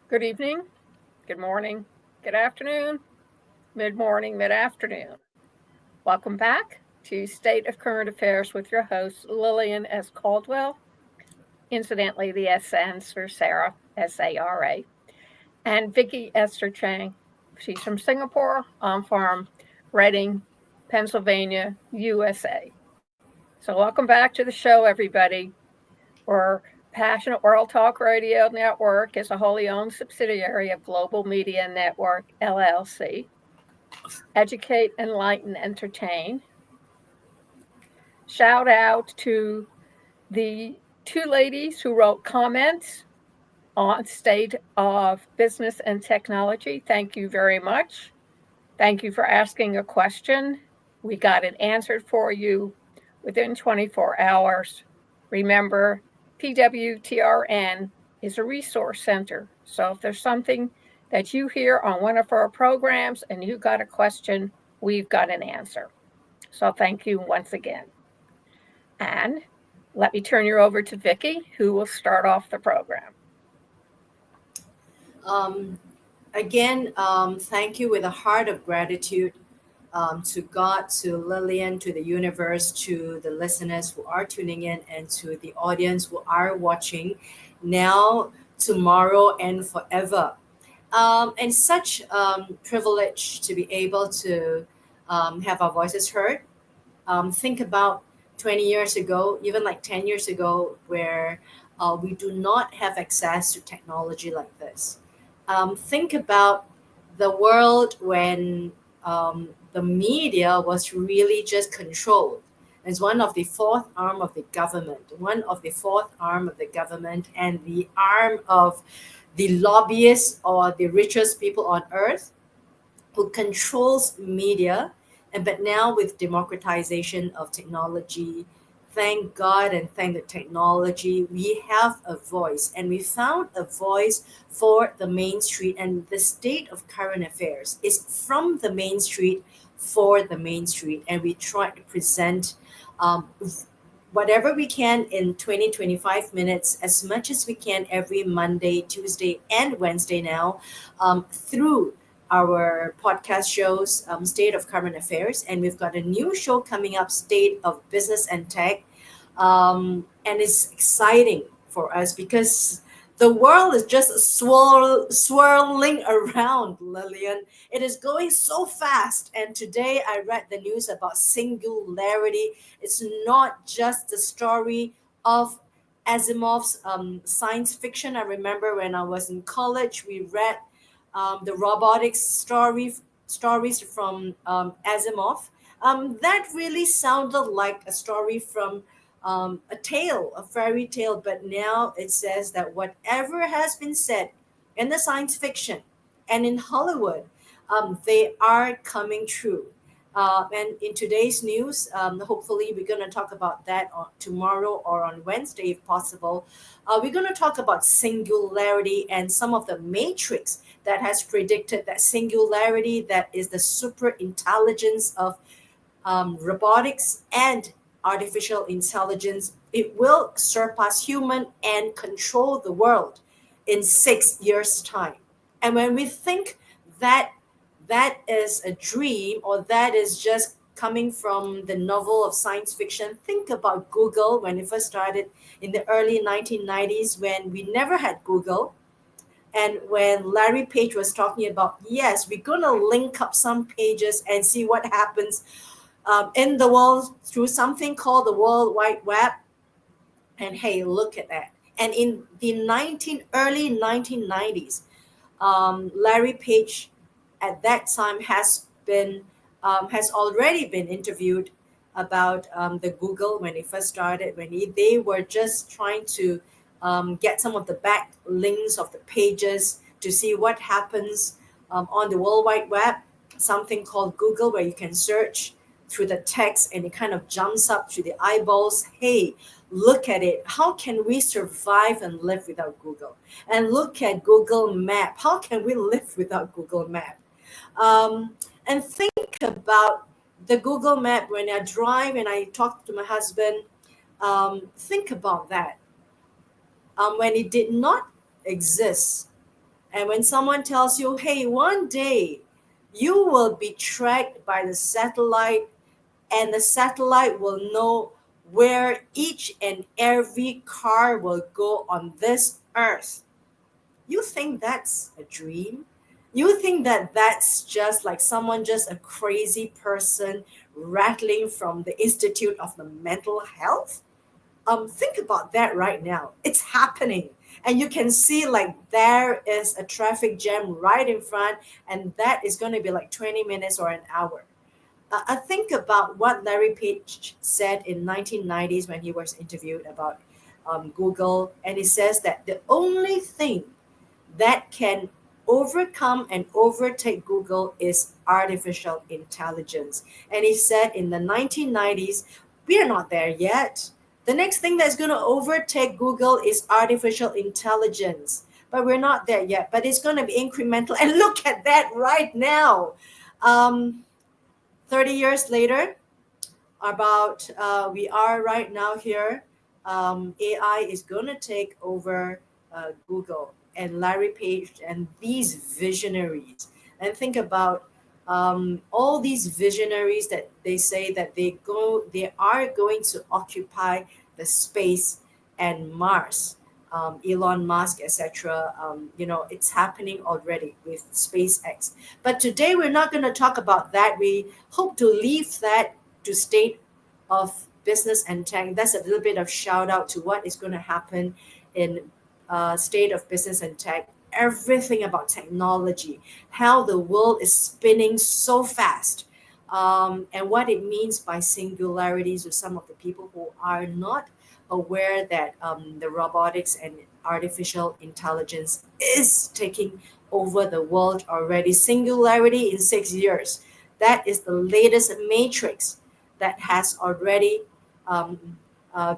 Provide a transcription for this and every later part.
Good evening, good morning, good afternoon, mid morning, mid afternoon. Welcome back to State of Current Affairs with your host, Lillian S. Cauldwell. Incidentally, the S stands for Sarah, Sara, and Viki Esther Chang. She's from Singapore. I'm from Reading, Pennsylvania, USA. So, welcome back to the show, everybody. We're Passionate World Talk Radio Network is a wholly owned subsidiary of Global Media Network, LLC. Educate, enlighten, entertain. Shout out to the two ladies who wrote comments on State of Business and Technology. Thank you very much. Thank you for asking a question. We got it answered for you within 24 hours. Remember, PWTRN is a resource center. So if there's something that you hear on one of our programs and you got a question, we've got an answer. So thank you once again. And let me turn you over to Viki, who will start off the program. Um, thank you with a heart of gratitude to God, to Lillian, to the universe, to the listeners who are tuning in, and to the audience who are watching now, tomorrow, and forever. And such privilege to be able to have our voices heard. Think about 20 years ago, even like 10 years ago, where we do not have access to technology like this. Think about the world when the media was really just controlled as one of the fourth arm of the government, and the arm of the lobbyists or the richest people on earth who controls media. And but now with democratization of technology, thank God and thank the technology, we have a voice, and we found a voice for the main street. And the state of current affairs is from the main street for the main street, and we try to present um, whatever we can in 20-25 minutes, as much as we can every Monday, Tuesday, and Wednesday now, through our podcast shows, State of Current Affairs. And we've got a new show coming up, State of Business and Tech. And it's exciting for us because the world is just swirling around, Lillian. It is going so fast. And today I read the news about singularity. It's not just the story of Asimov's science fiction. I remember when I was in college, we read the robotics stories from Asimov. That really sounded like a story from a fairy tale. But now it says that whatever has been said in the science fiction and in Hollywood, they are coming true. And in today's news, hopefully we're going to talk about that on tomorrow or on Wednesday if possible. We're going to talk about singularity and some of the matrix that has predicted that singularity, that is the super intelligence of robotics and artificial intelligence. It will surpass human and control the world in 6 years' time. And when we think that that is a dream, or that is just coming from the novel of science fiction, think about Google when it first started in the early 1990s, when we never had Google. And when Larry Page was talking about, yes, we're going to link up some pages and see what happens in the world through something called the World Wide Web. And hey, look at that. And in the early 1990s, Larry Page at that time has already been interviewed about the Google when it first started, when they were just trying to get some of the back links of the pages to see what happens on the World Wide Web, something called Google, where you can search through the text and it kind of jumps up to the eyeballs. Hey, look at it. How can we survive and live without Google? And look at Google Map. How can we live without Google Map? And think about the Google Map when I drive and I talk to my husband. Think about that. When it did not exist, And when someone tells you, hey, one day you will be tracked by the satellite, and the satellite will know where each and every car will go on this earth, you think that's a dream? You think that that's just like someone, just a crazy person rattling from the Institute of the Mental Health? Think about that right now. It's happening. And you can see like there is a traffic jam right in front, and that is going to be like 20 minutes or an hour. I think about what Larry Page said in 1990s when he was interviewed about Google, and he says that the only thing that can overcome and overtake Google is artificial intelligence. And he said in the 1990s, we are not there yet. The next thing that's going to overtake Google is artificial intelligence. But we're not there yet. But it's going to be incremental. And look at that right now. Um, 30 years later, about we are right now here, AI is going to take over Google and Larry Page and these visionaries. And think about all these visionaries that they say that they are going to occupy the space and Mars. Elon Musk, etc. It's happening already with SpaceX. But today we're not going to talk about that. We hope to leave that to state of business and tech. That's a little bit of shout out to what is going to happen in state of business and tech. Everything about technology, how the world is spinning so fast, and what it means by singularities with some of the people who are not aware that the robotics and artificial intelligence is taking over the world already. Singularity in 6 years. That is the latest matrix that has already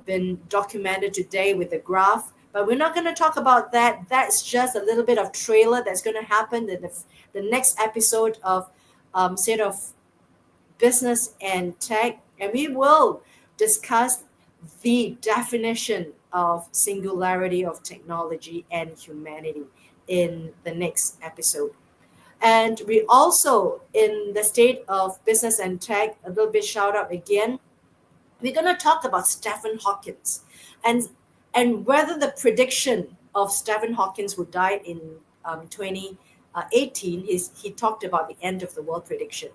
been documented today with the graph. But we're not going to talk about that. That's just a little bit of trailer that's going to happen in the next episode of State of Business and Tech. And we will discuss the definition of singularity of technology and humanity in the next episode. And we also, in the state of business and tech, a little bit shout out again, we're going to talk about Stephen Hawkins and whether the prediction of Stephen Hawkins, who died in 2018, he talked about the end of the world prediction,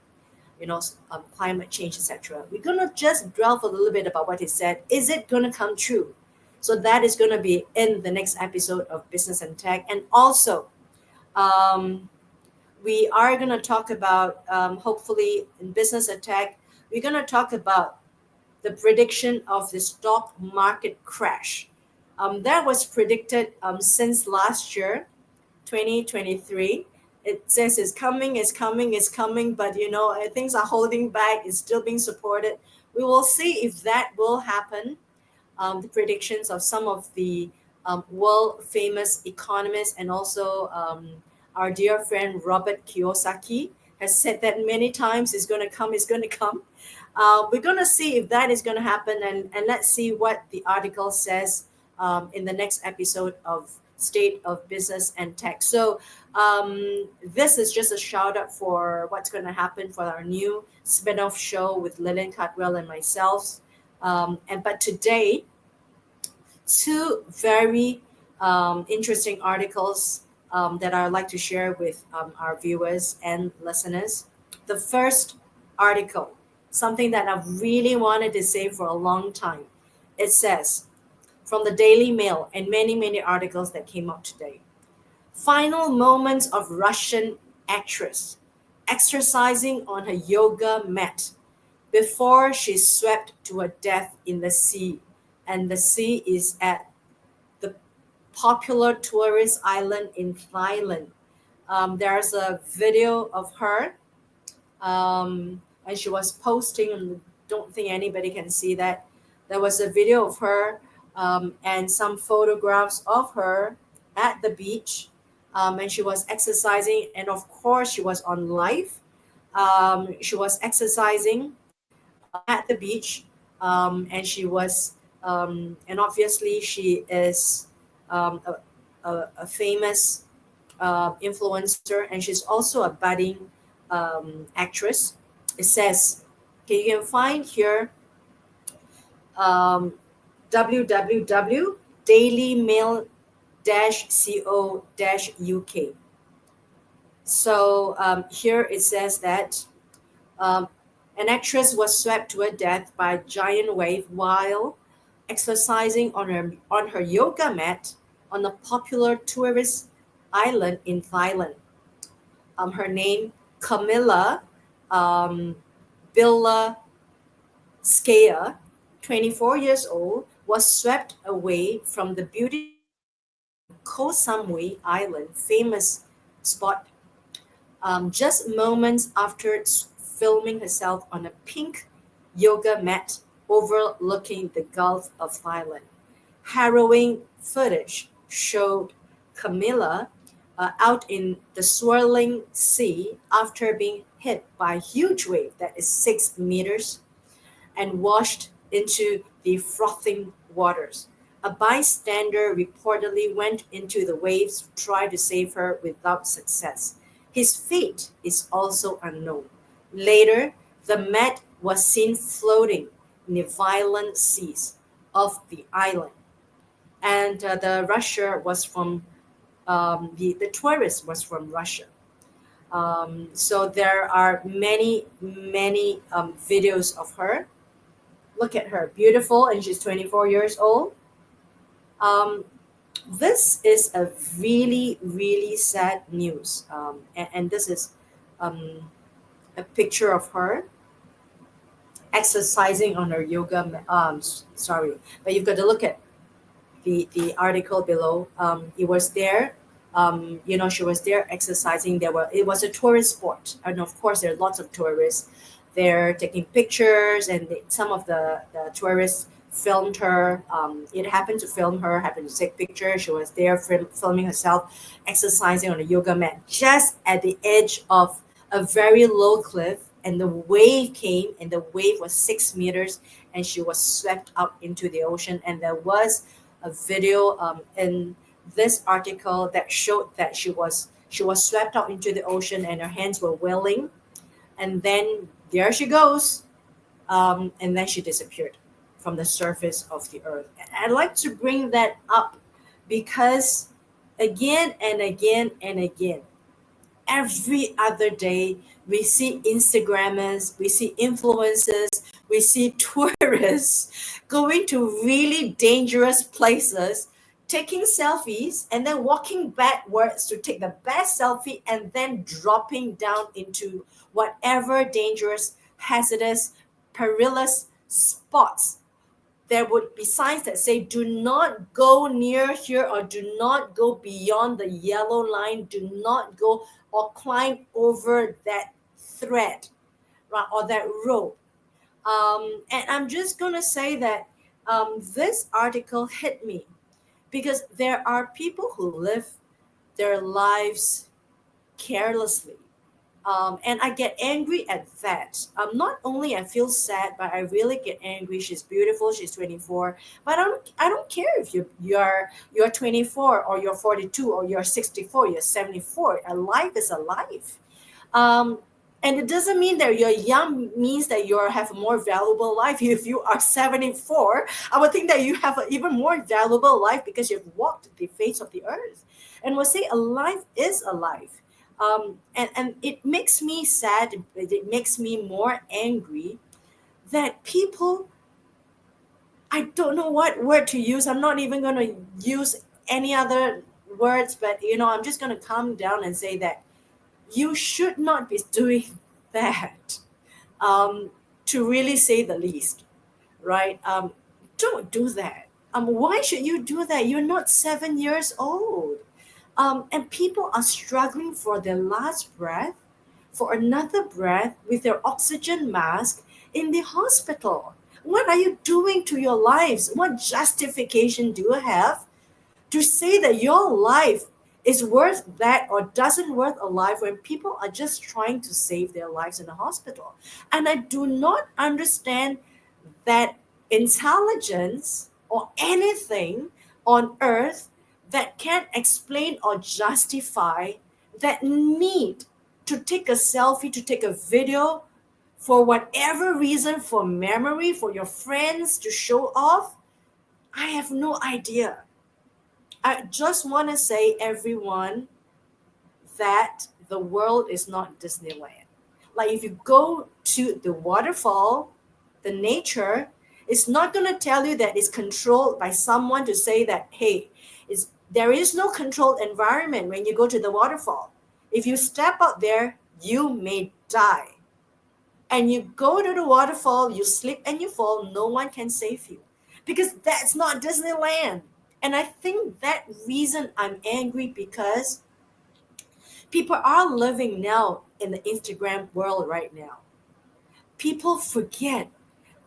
climate change, etc. We're going to just delve a little bit about what he said. Is it going to come true? So that is going to be in the next episode of Business and Tech. And also, um, we are going to talk about, hopefully in Business and Tech, we're going to talk about the prediction of the stock market crash. That was predicted since last year, 2023. It says it's coming, it's coming, it's coming, but things are holding back. It's still being supported. We will see if that will happen. The predictions of some of the world famous economists, and also our dear friend Robert Kiyosaki has said that many times. It's going to come, it's going to come. We're going to see if that is going to happen, and let's see what the article says in the next episode of State of Business and Tech. So this is just a shout out for what's going to happen for our new spin-off show with Lillian Cauldwell and myself. But today, two very interesting articles that I'd like to share with our viewers and listeners. The first article, something that I've really wanted to say for a long time. It says, from the Daily Mail and many, many articles that came out today. Final moments of Russian actress exercising on her yoga mat before she's swept to her death in the sea. And the sea is at the popular tourist island in Thailand. There's a video of her, and she was posting, and don't think anybody can see that. There was a video of her and some photographs of her at the beach, and she was exercising, and of course she was on live. She was exercising at the beach, and she was, and obviously she is a famous influencer, and she's also a budding actress. It says, okay, you can find here um, www.dailymail-co-uk. So here it says that um, an actress was swept to her death by a giant wave while exercising on her yoga mat on a popular tourist island in Thailand. Her name, Camilla um, Bilaskaya, 24 years old, was swept away from the beautiful Koh Samui Island, famous spot, just moments after filming herself on a pink yoga mat overlooking the Gulf of Thailand. Harrowing footage showed Camilla out in the swirling sea after being hit by a huge wave that is 6 meters and washed into the frothing waters. A bystander reportedly went into the waves to try to save her without success. His fate is also unknown. Later, the mat was seen floating in the violent seas of the island, and the Russia was from the tourist was from Russia. So there are many videos of her. Look at her, beautiful, and she's 24 years old. Um, this is a really sad news, and this is um, a picture of her exercising on her yoga. Sorry, but you've got to look at the article below. It was there. She was there exercising. It was a tourist sport, and of course, there are lots of tourists there taking pictures, and some of the tourists filmed her. It happened to film her, happened to take pictures. She was there filming herself exercising on a yoga mat just at the edge of a very low cliff, and the wave came, and the wave was 6 meters, and she was swept out into the ocean. And there was a video in this article that showed that she was swept out into the ocean, and her hands were wailing, and then there she goes, and then she disappeared from the surface of the earth. And I'd like to bring that up because again and again and again, every other day we see Instagrammers, we see influencers, we see tourists going to really dangerous places, taking selfies and then walking backwards to take the best selfie and then dropping down into whatever dangerous, hazardous, perilous spots. There would be signs that say, do not go near here, or do not go beyond the yellow line, do not go or climb over that thread, right, or that rope. And I'm just going to say that this article hit me because there are people who live their lives carelessly, and I get angry at that. Not only I feel sad, but I really get angry. She's beautiful. She's 24, but I don't care if you're 24 or you're 42 or you're 64, you're 74. A life is a life. Um, and it doesn't mean that you're young means that you have a more valuable life. If you are 74, I would think that you have an even more valuable life because you've walked the face of the earth. And we'll say a life is a life. And it makes me sad, it makes me more angry that people, I don't know what word to use. I'm not even going to use any other words, but I'm just going to calm down and say that you should not be doing that, um, to really say the least, right? Don't do that. Why should you do that? You're not 7 years old. And people are struggling for their last breath, for another breath with their oxygen mask in the hospital. What are you doing to your lives? What justification do you have to say that your life is worth that or doesn't worth a life when people are just trying to save their lives in the hospital? And I do not understand that intelligence or anything on earth that can't explain or justify that need to take a selfie, to take a video for whatever reason, for memory, for your friends to show off. I have no idea. I just want to say, everyone, that the world is not Disneyland. Like if you go to the waterfall, the nature, it's not going to tell you that it's controlled by someone to say that, hey, there is no controlled environment when you go to the waterfall. If you step out there, you may die. And you go to the waterfall, you slip and you fall, no one can save you. Because that's not Disneyland. And I think that reason I'm angry because people are living now in the Instagram world right now. People forget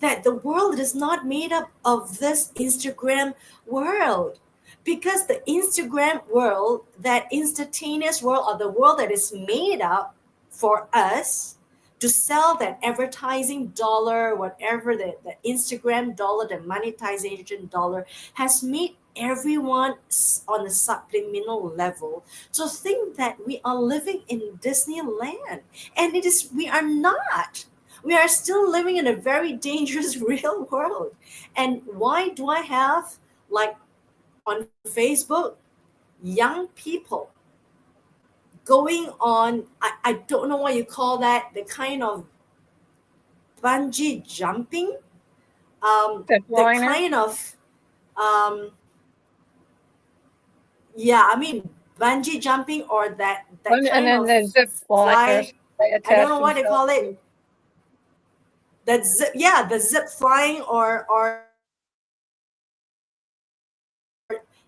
that the world is not made up of this Instagram world. Because the Instagram world, that instantaneous world, or the world that is made up for us to sell that advertising dollar, whatever the Instagram dollar, the monetization dollar, has made everyone on a subliminal level to think that we are living in Disneyland. And we are not. We are still living in a very dangerous real world. And why do I have, like, on Facebook, young people going on, I don't know what you call that, the kind of bungee jumping, Zip the liner. kind of, um, yeah, I mean, bungee jumping, or that And kind then of the zip fly. liners, they I don't attach know what they themselves call to. it. That zip, yeah, the zip flying, or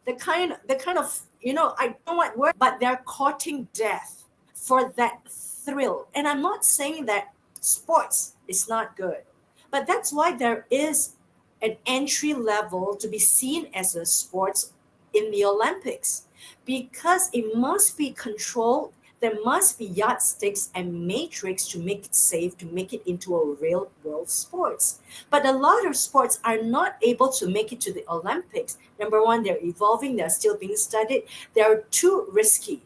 the kind of, I don't know what word, but they're courting death for that thrill. And I'm not saying that sports is not good, but that's why there is an entry level to be seen as a sports in the Olympics, because it must be controlled. There must be yardsticks and matrix to make it safe, to make it into a real world sports. But a lot of sports are not able to make it to the Olympics. Number one, they're evolving, they're still being studied, they're too risky.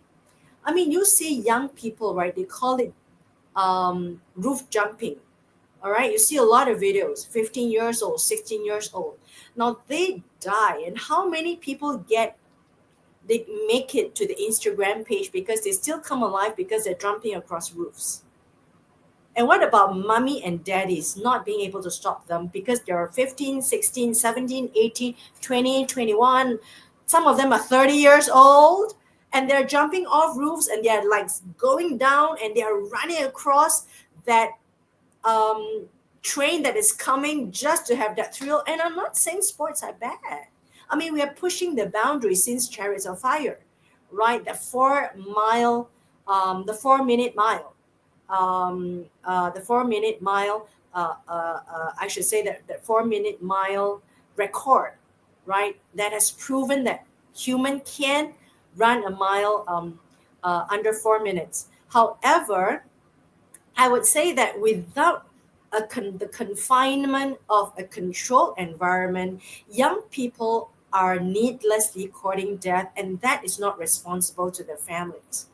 I mean, you see young people, right? They call it roof jumping. All right, you see a lot of videos, 15 years old, 16 years old. Now they die, and how many people they make it to the Instagram page because they still come alive because they're jumping across roofs? And what about mommy and daddies not being able to stop them because they're 15, 16, 17, 18, 20, 21? Some of them are 30 years old, and they're jumping off roofs, and they're like going down, and they're running across that um, train that is coming just to have that thrill. And I'm not saying sports are bad. I mean, we are pushing the boundaries since Chariots of Fire, right? The 4 minute mile, the 4 minute mile. I should say that the 4 minute mile record, right? That has proven that human can run a mile under 4 minutes. However, I would say that without the confinement of a controlled environment, young people are needlessly courting death, and that is not responsible to their families.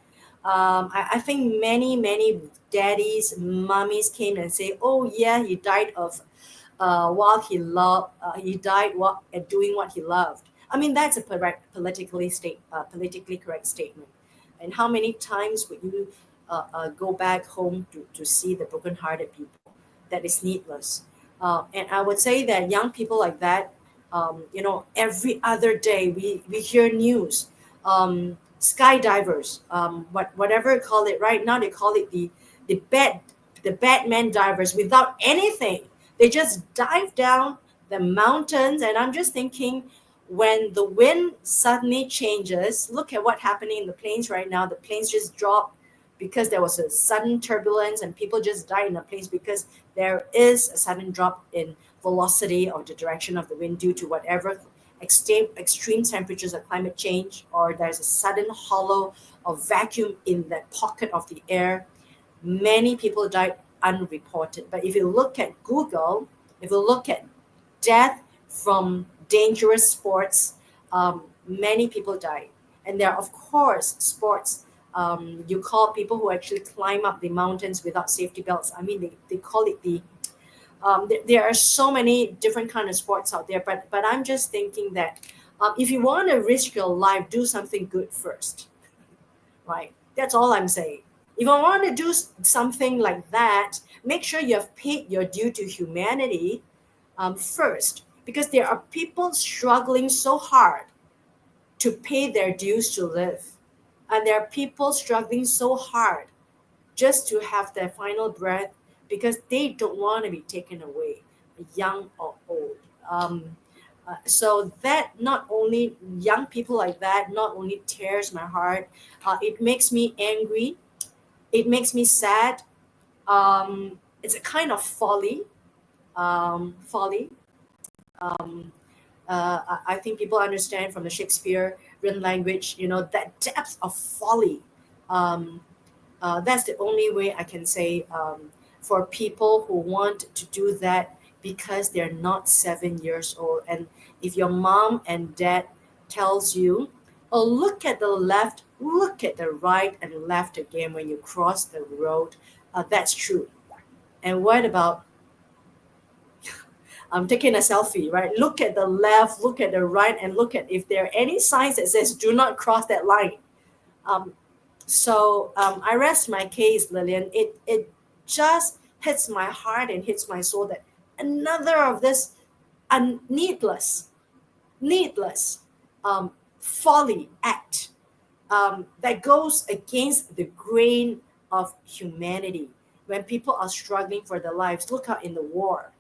I think many daddies, mummies came and say, "Oh yeah, he died of while he loved. He died while doing what he loved." I mean, that's a politically correct statement. And how many times would you go back home to see the broken-hearted people? That is needless. And I would say that young people like that, every other day we hear news. Skydivers, whatever you call it. Right now they call it the bad the Batman divers without anything. They just dive down the mountains, and I'm just thinking, when the wind suddenly changes, look at what happening in the planes right now. The planes just drop because there was a sudden turbulence, and people just die in the planes because there is a sudden drop in velocity or the direction of the wind due to whatever extreme temperatures or climate change, or there's a sudden hollow or vacuum in that pocket of the air. Many people died unreported. But if you look at Google, if you look at death from dangerous sports, many people died. And there are, of course, sports. You call people who actually climb up the mountains without safety belts. I mean, they call it the there are so many different kind of sports out there, but I'm just thinking that if you want to risk your life, do something good first, right? That's all I'm saying. If I want to do something like that, make sure you have paid your due to humanity first, because there are people struggling so hard to pay their dues to live, and there are people struggling so hard just to have their final breath because they don't want to be taken away, young or old. So that not only young people like that not only tears my heart, it makes me angry, it makes me sad. It's a kind of folly. Um, I think people understand from the Shakespearean language, that depth of folly. Um, that's the only way I can say, for people who want to do that because they're not 7 years old. And if your mom and dad tells you, oh, look at the left, look at the right and left again when you cross the road, that's true. And what about taking a selfie, right? Look at the left, look at the right, and look at if there are any signs that says do not cross that line. Um, so I rest my case, Lillian. It just hits my heart and hits my soul that another of this needless folly act that goes against the grain of humanity. When people are struggling for their lives, look out in the war.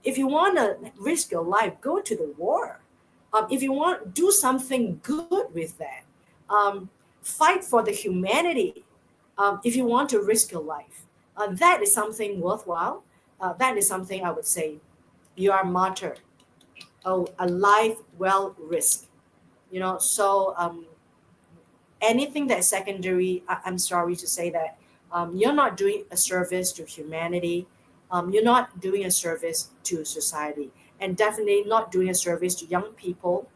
If you want to risk your life, go to the war. If you want, do something good with that. Um, Fight for the humanity. If you want to risk your life, that is something worthwhile. That is something I would say you are a martyr. Oh, a life well risked. So anything that's secondary, I'm sorry to say that you're not doing a service to humanity. You're not doing a service to society, and definitely not doing a service to young people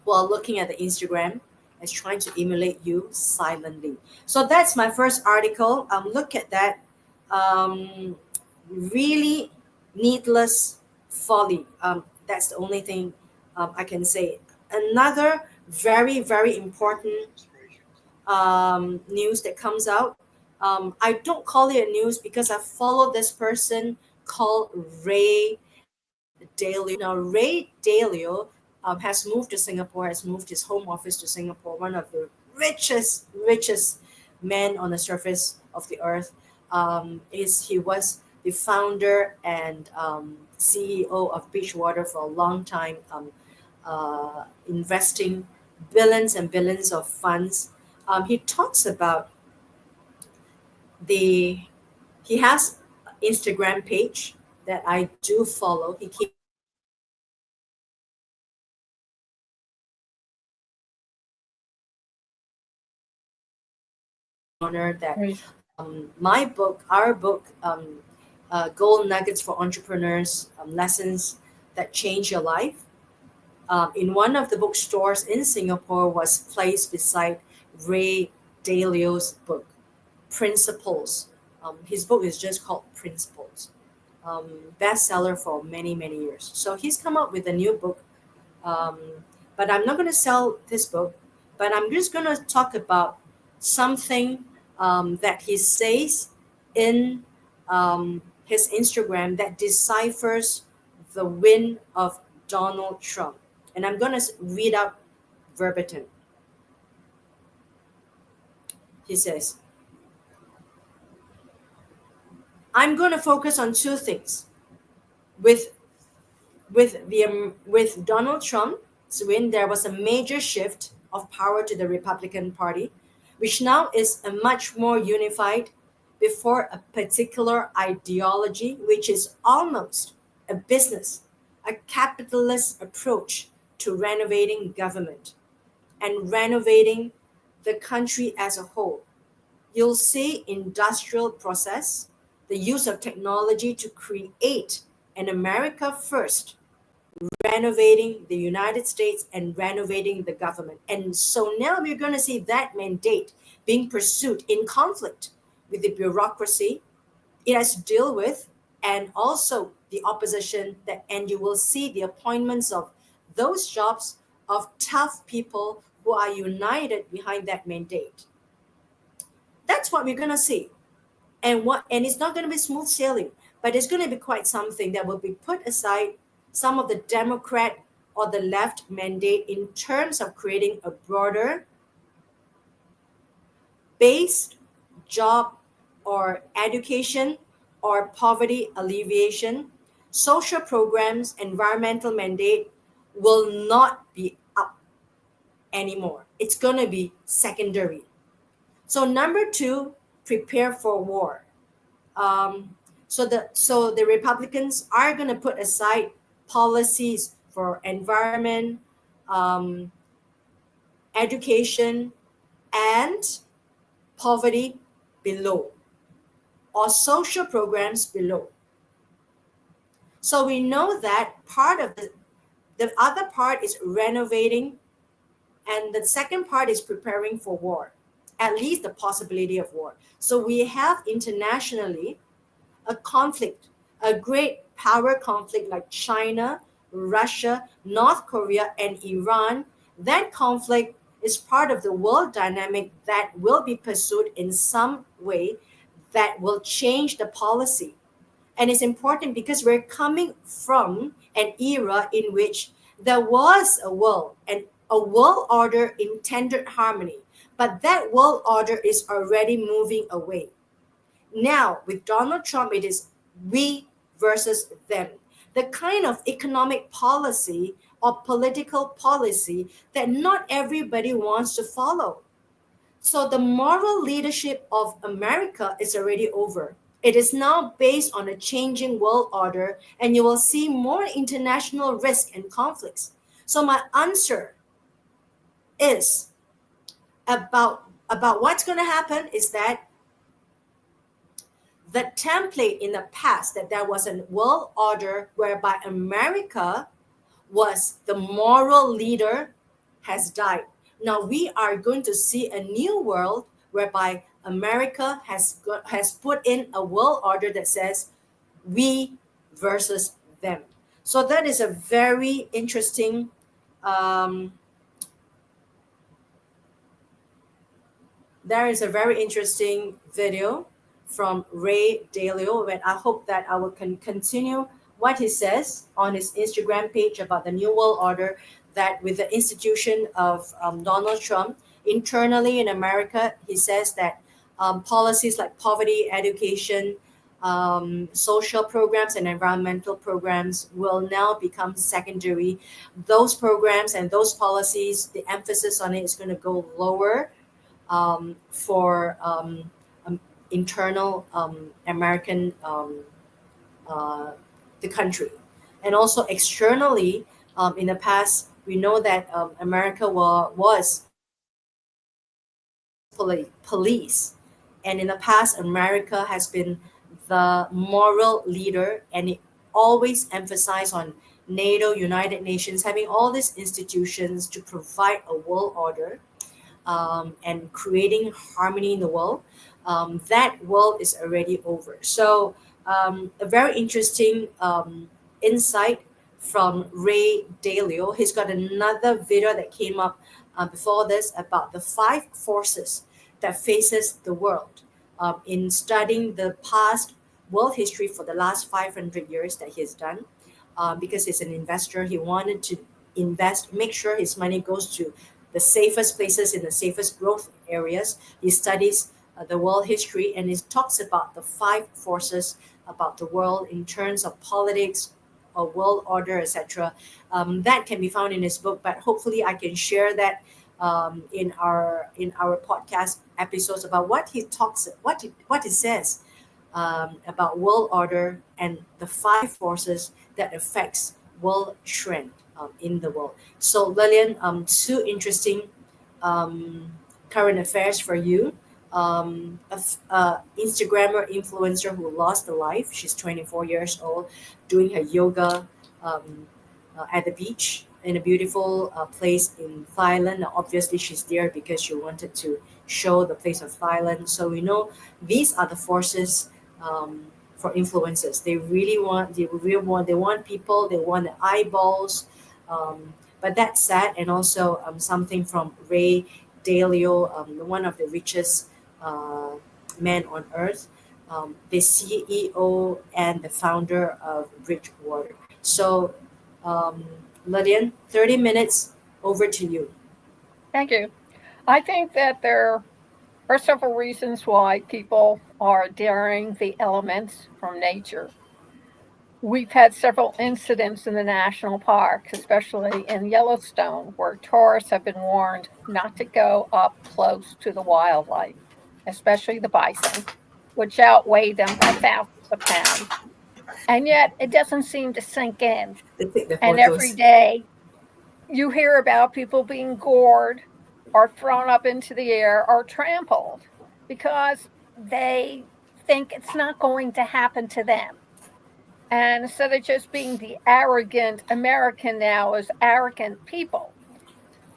who are looking at the Instagram and trying to emulate you silently. So that's my first article. Look at that. Um, Really needless folly. That's the only thing I can say. Another very, very important news that comes out. I don't call it a news because I follow this person called Ray Dalio. Now, Ray Dalio has moved to Singapore, has moved his home office to Singapore, one of the richest men on the surface of the earth. He was the founder and CEO of Beachwater for a long time, investing billions and billions of funds. He talks about the he has Instagram page that I do follow. He keeps honor that Right. my book, our book, Gold Nuggets for Entrepreneurs, Lessons That Change Your Life, in one of the bookstores in Singapore was placed beside Ray Dalio's book, Principles. His book is just called Principles, bestseller for many, many years. So he's come up with a new book, um, but I'm not going to sell this book, but I'm just going to talk about something that he says in his Instagram that deciphers the win of Donald Trump. And I'm going to read out verbatim. He says, I'm going to focus on two things. With with Donald Trump's win, there was a major shift of power to the Republican Party, which now is a much more unified before a particular ideology, which is almost a business, a capitalist approach to renovating government and renovating the country as a whole. You'll see industrial process, the use of technology to create an America first renovating the United States and renovating the government. And so now we're going to see that mandate being pursued in conflict with the bureaucracy it has to deal with, and also the opposition, that and you will see the appointments of those jobs of tough people who are united behind that mandate. That's what we're going to see. And it's not going to be smooth sailing, but it's going to be quite something that will be put aside some of the Democrat or the left mandate in terms of creating a broader based job or education or poverty alleviation. Social programs, environmental mandate will not be up anymore. It's going to be secondary. So number two, prepare for war. So the Republicans are going to put aside policies for environment, um, education, and poverty below, or social programs below. So we know that part of the other part is renovating, and the second part is preparing for war, at least the possibility of war. So we have internationally a conflict, a great power conflict like China, Russia, North Korea, and Iran. That conflict is part of the world dynamic that will be pursued in some way that will change the policy. And it's important because we're coming from an era in which there was a world order intended harmony, but that world order is already moving away. Now, with Donald Trump, it is we versus them. The kind of economic policy or political policy that not everybody wants to follow. So the moral leadership of America is already over. It is now based on a changing world order, and you will see more international risk and conflicts. So my answer is about what's going to happen is that the template in the past, that there was a world order whereby America was the moral leader, has died. Now we are going to see a new world whereby America has put in a world order that says we versus them. So that is a very interesting um, there is a very interesting video from Ray Dalio, and I hope that I will continue what he says on his Instagram page about the New World Order, that with the institution of Donald Trump internally in America, he says that policies like poverty, education, social programs, and environmental programs will now become secondary. Those programs and those policies, the emphasis on it is going to go lower for internal American uh, the country, and also externally. In the past, we know that America was police, and in the past, America has been the moral leader, and it always emphasized on NATO, United Nations, having all these institutions to provide a world order and creating harmony in the world. That world is already over. So, a very interesting insight from Ray Dalio. He's got another video that came up before this about the five forces that faces the world. In studying the past world history for the last 500 years that he's done, because he's an investor, he wanted to invest, make sure his money goes to the safest places in the safest growth areas. He studies the world history, and he talks about the five forces about the world in terms of politics, or world order, etc. That can be found in his book, but hopefully I can share that in our podcast episodes about what he talks, what he says about world order and the five forces that affects world trend in the world. So Lillian, two interesting um, current affairs for you. A Instagrammer influencer who lost her life. She's 24 years old, doing her yoga um, at the beach in a beautiful place in Thailand. Now, obviously, she's there because she wanted to show the place of Thailand. So we know these are the forces for influencers. They want people, they want the eyeballs. But that's sad, and also something from Ray Dalio, one of the richest uh, men on earth, the CEO and the founder of Bridgewater. So, um, Ladian, 30 minutes, over to you. Thank you. I think that there are several reasons why people are daring the elements from nature. We've had several incidents in the national parks, especially in Yellowstone, where tourists have been warned not to go up close to the wildlife, especially the bison, which outweigh them by thousands of pounds. And yet it doesn't seem to sink in. They take the And every photos. day you hear about people being gored or thrown up into the air or trampled because they think it's not going to happen to them. And instead of just being the arrogant American now as arrogant people.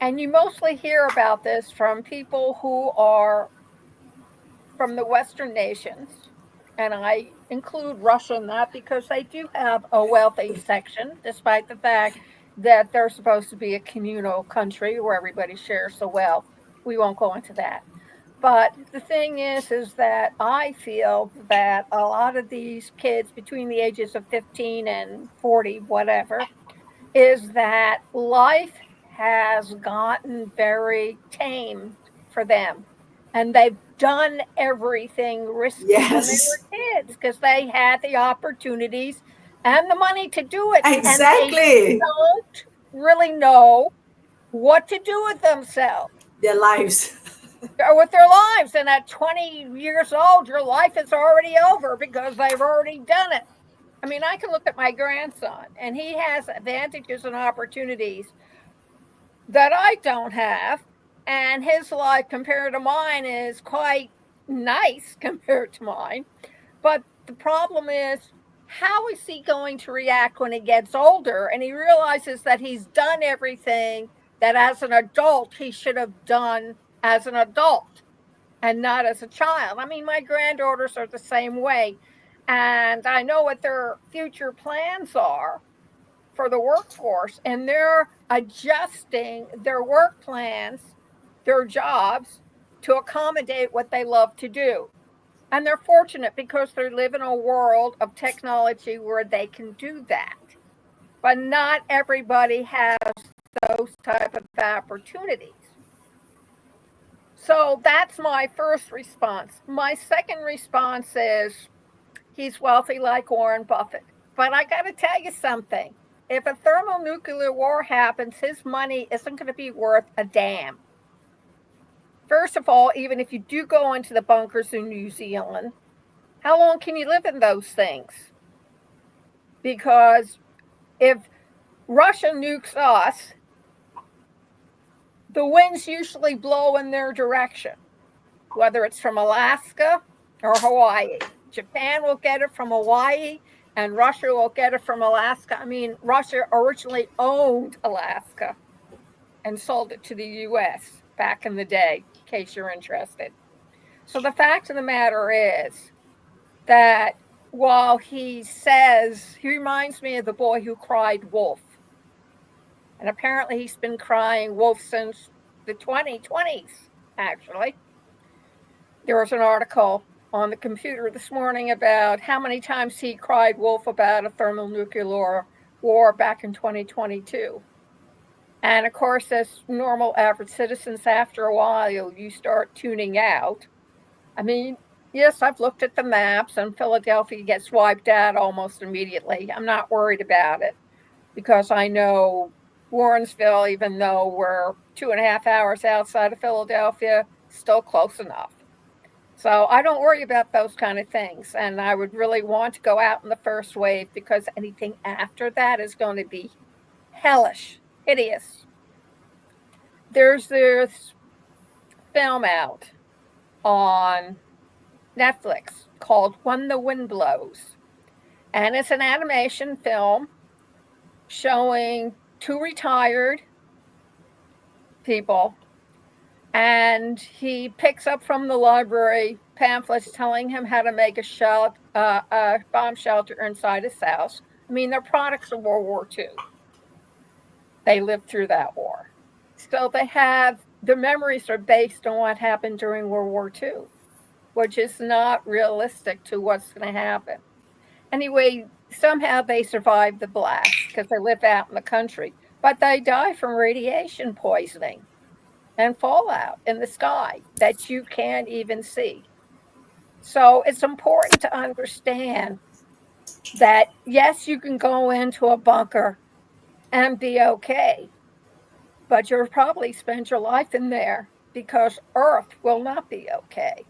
And you mostly hear about this from people who are from the Western nations. And I include Russia in that because they do have a wealthy section, despite the fact that they're supposed to be a communal country where everybody shares the wealth. We won't go into that. But the thing is that I feel that a lot of these kids between the ages of 15 and 40, whatever, is that life has gotten very tame for them. And they've done everything risky when they Yes, were kids because they had the opportunities and the money to do it. And they exactly. don't really know what to do with themselves Their lives. or with their lives. And at 20 years old, your life is already over because they've already done it. I mean, I can look at my grandson, and he has advantages and opportunities that I don't have. And his life compared to mine is quite nice compared to mine. But the problem is, how is he going to react when he gets older and he realizes that he's done everything that as an adult he should have done as an adult and not as a child? I mean, my granddaughters are the same way. And I know what their future plans are for the workforce, and they're adjusting their work plans, their jobs, to accommodate what they love to do. And they're fortunate because they live in a world of technology where they can do that. But not everybody has those type of opportunities. So that's my first response. My second response is he's wealthy like Warren Buffett. But I got to tell you something. If a thermonuclear war happens, his money isn't going to be worth a damn. First of all, even if you do go into the bunkers in New Zealand, how long can you live in those things? Because if Russia nukes us, the winds usually blow in their direction, whether it's from Alaska or Hawaii. Japan will get it from Hawaii, and Russia will get it from Alaska. I mean, Russia originally owned Alaska and sold it to the US back in the day, in case you're interested. So the fact of the matter is that while he says, he reminds me of the boy who cried wolf. And apparently he's been crying wolf since the 2020s, actually. There was an article on the computer this morning about how many times he cried wolf about a thermonuclear war back in 2022. And of course, as normal average citizens, after a while, you start tuning out. I mean, yes, I've looked at the maps, and Philadelphia gets wiped out almost immediately. I'm not worried about it because I know Warrensville, even though we're 2.5 hours outside of Philadelphia, still close enough. So I don't worry about those kind of things. And I would really want to go out in the first wave because anything after that is going to be hellish, hideous. There's this film out on Netflix called When the Wind Blows. And it's an animation film showing two retired people, and he picks up from the library pamphlets telling him how to make a bomb shelter inside his house. I mean, they're products of World War II. They lived through that war. So the memories are based on what happened during World War II, which is not realistic to what's going to happen. Anyway, somehow they survived the blast because they live out in the country, but they die from radiation poisoning and fallout in the sky that you can't even see. So it's important to understand that, yes, you can go into a bunker and be okay, but you'll probably spend your life in there because Earth will not be okay.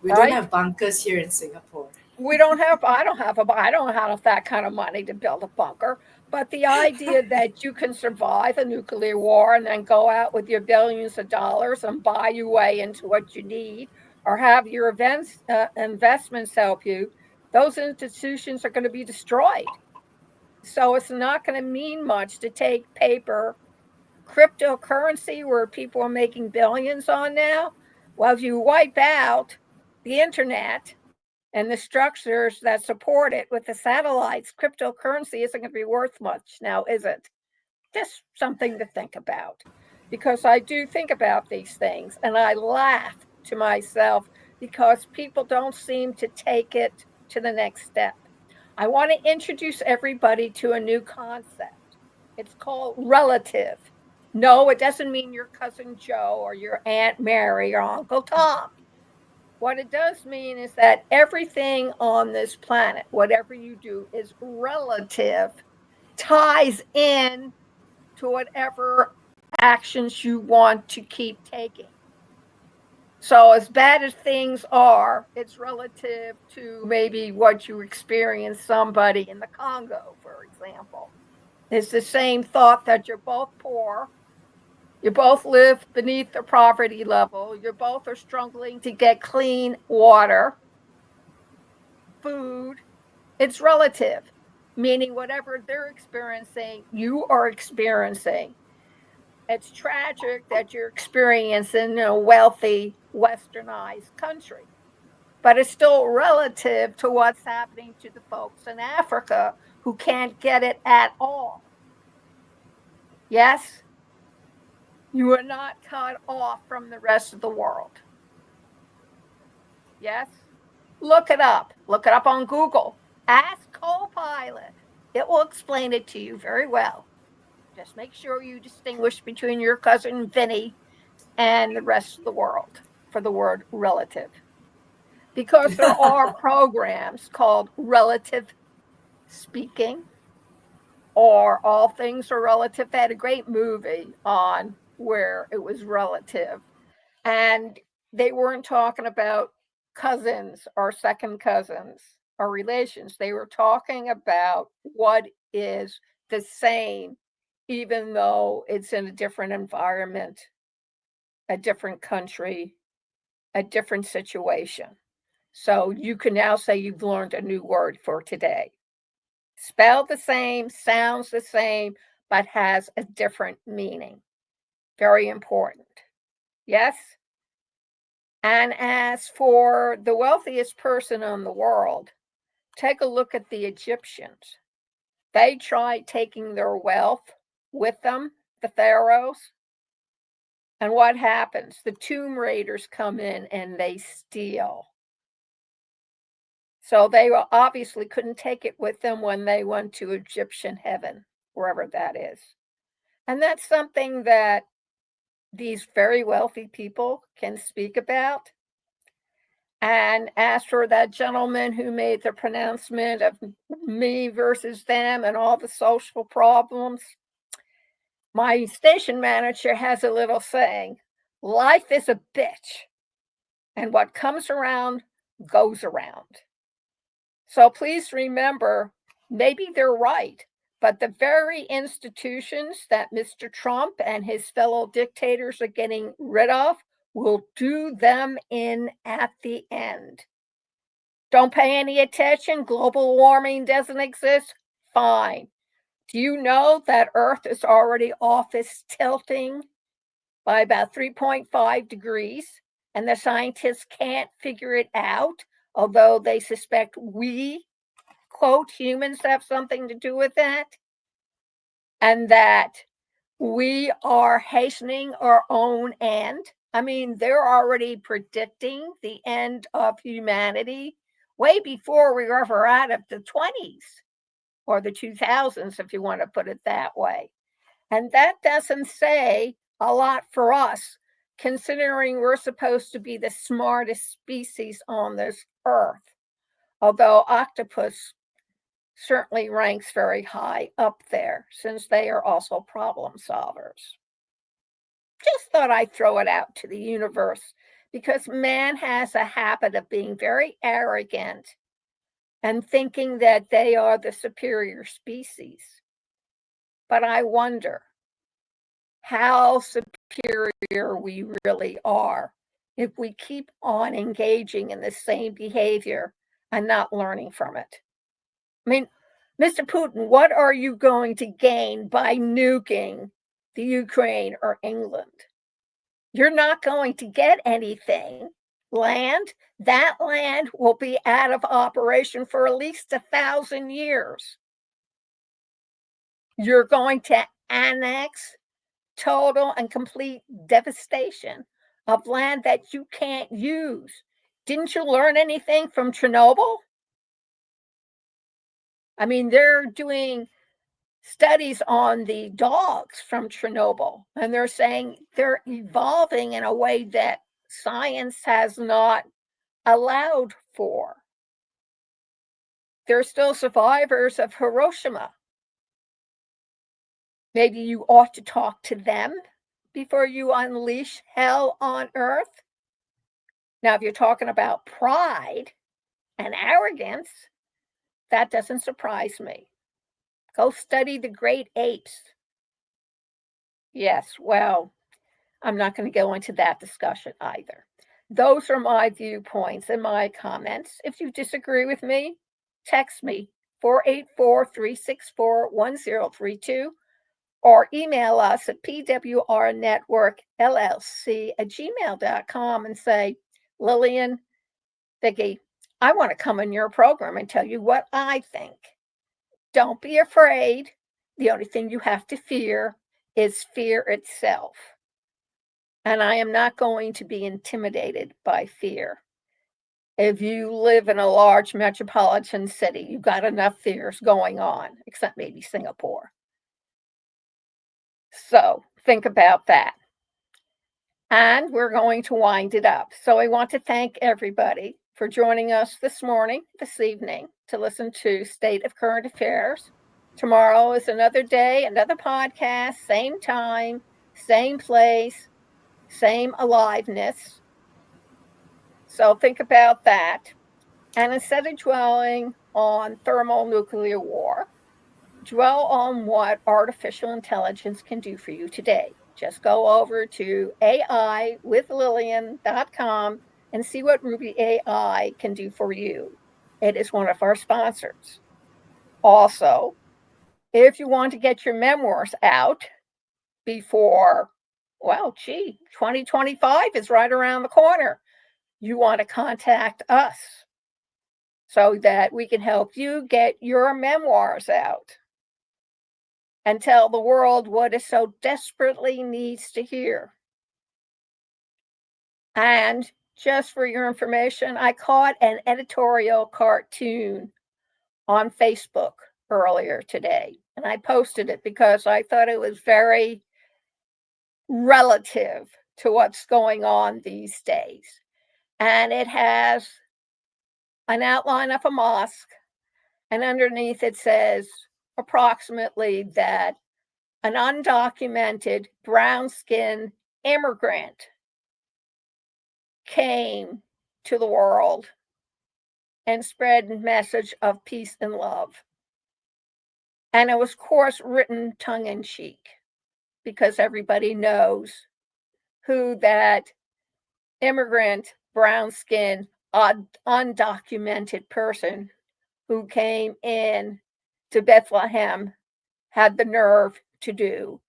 We don't Right? have bunkers here in Singapore. I don't have that kind of money to build a bunker. But the idea that you can survive a nuclear war and then go out with your billions of dollars and buy your way into what you need, or have your investments help you, those institutions are going to be destroyed. So it's not going to mean much to take paper cryptocurrency where people are making billions on now. Well, if you wipe out the internet and the structures that support it with the satellites, cryptocurrency isn't going to be worth much now, is it? Just something to think about, because I do think about these things and I laugh to myself because people don't seem to take it to the next step. I want to introduce everybody to a new concept. It's called relative. No, it doesn't mean your cousin Joe or your Aunt Mary or Uncle Tom. What it does mean is that everything on this planet, whatever you do, is relative, ties in to whatever actions you want to keep taking. So, as bad as things are, it's relative to maybe what you experience somebody in the Congo, for example. It's the same thought that you're both poor, you both live beneath the poverty level, you both are struggling to get clean water, food. It's relative, meaning whatever they're experiencing, you are experiencing. It's tragic that you're experiencing a wealthy, westernized country, but it's still relative to what's happening to the folks in Africa who can't get it at all. Yes, you are not cut off from the rest of the world. Yes, look it up. Look it up on Google. Ask Copilot. It will explain it to you very well. Just make sure you distinguish between your cousin Vinny and the rest of the world for the word relative. Because there are programs called relative speaking or all things are relative. They had a great movie on where it was relative. And they weren't talking about cousins or second cousins or relations. They were talking about what is the same, even though it's in a different environment, a different country, a different situation. So you can now say you've learned a new word for today. Spelled the same, sounds the same, but has a different meaning. Very important. Yes? And as for the wealthiest person in the world, take a look at the Egyptians. They tried taking their wealth with them, the pharaohs. And what happens? The tomb raiders come in and they steal. So they obviously couldn't take it with them when they went to Egyptian heaven, wherever that is. And that's something that these very wealthy people can speak about. And as for that gentleman who made the pronouncement of me versus them and all the social problems, my station manager has a little saying, life is a bitch, and what comes around goes around. So please remember, maybe they're right, but the very institutions that Mr. Trump and his fellow dictators are getting rid of will do them in at the end. Don't pay any attention. Global warming doesn't exist. Fine. Do you know that Earth is already off its tilting by about 3.5 degrees? And the scientists can't figure it out, although they suspect we, quote, humans have something to do with that. And that we are hastening our own end. I mean, they're already predicting the end of humanity way before we were ever out of the 20s or the 2000s, if you want to put it that way. And that doesn't say a lot for us, considering we're supposed to be the smartest species on this earth, although octopus certainly ranks very high up there since they are also problem solvers. Just thought I'd throw it out to the universe because man has a habit of being very arrogant and thinking that they are the superior species. But I wonder how superior we really are if we keep on engaging in the same behavior and not learning from it. I mean, Mr. Putin, what are you going to gain by nuking the Ukraine or England? You're not going to get anything. Land, that land will be out of operation for at least 1,000 years. You're going to annex total and complete devastation of land that you can't use. Didn't you learn anything from Chernobyl? I mean, they're doing studies on the dogs from Chernobyl, and they're saying they're evolving in a way that science has not allowed for. They're still survivors of Hiroshima. Maybe you ought to talk to them before you unleash hell on earth. Now, if you're talking about pride and arrogance, that doesn't surprise me. Go study the great apes. Yes, well, I'm not going to go into that discussion either. Those are my viewpoints and my comments. If you disagree with me, text me 484-364-1032 or email us at pwrnetworkllc@gmail.com and say, Lillian, Viki, I want to come on your program and tell you what I think. Don't be afraid. The only thing you have to fear is fear itself. And I am not going to be intimidated by fear. If you live in a large metropolitan city, you've got enough fears going on, except maybe Singapore. So think about that. And we're going to wind it up. So I want to thank everybody for joining us this evening, to listen to State of Current Affairs. Tomorrow is another day, another podcast, same time, same place, same aliveness. So think about that. And instead of dwelling on thermonuclear war, dwell on what artificial intelligence can do for you today. Just go over to aiwithlillian.com and see what Ruby AI can do for you. It is one of our sponsors. Also, if you want to get your memoirs out before, 2025 is right around the corner, you want to contact us so that we can help you get your memoirs out and tell the world what it so desperately needs to hear. And just for your information, I caught an editorial cartoon on Facebook earlier today, and I posted it because I thought it was very relative to what's going on these days. And it has an outline of a mosque, and underneath it says approximately that an undocumented brown-skinned immigrant came to the world and spread a message of peace and love. And it was, of course, written tongue-in-cheek because everybody knows who that immigrant, brown-skinned, undocumented person who came in to Bethlehem had the nerve to do.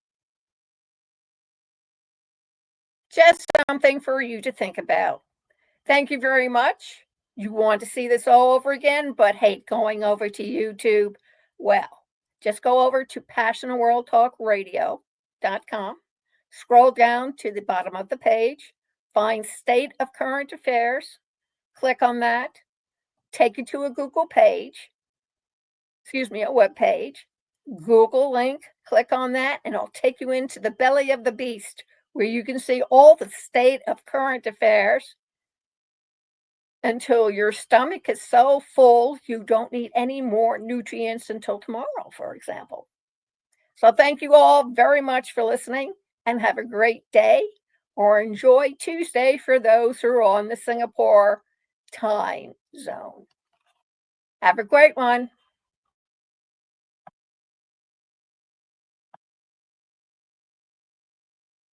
Just something for you to think about. Thank you very much. You want to see this all over again, but hate going over to YouTube? Well, just go over to passionworldtalkradio.com, scroll down to the bottom of the page, find State of Current Affairs, click on that, take you to a Google page, a web page, Google link, click on that, and it'll take you into the belly of the beast where you can see all the state of current affairs until your stomach is so full you don't need any more nutrients until tomorrow, for example. So thank you all very much for listening and have a great day, or enjoy Tuesday for those who are on the Singapore time zone. Have a great one.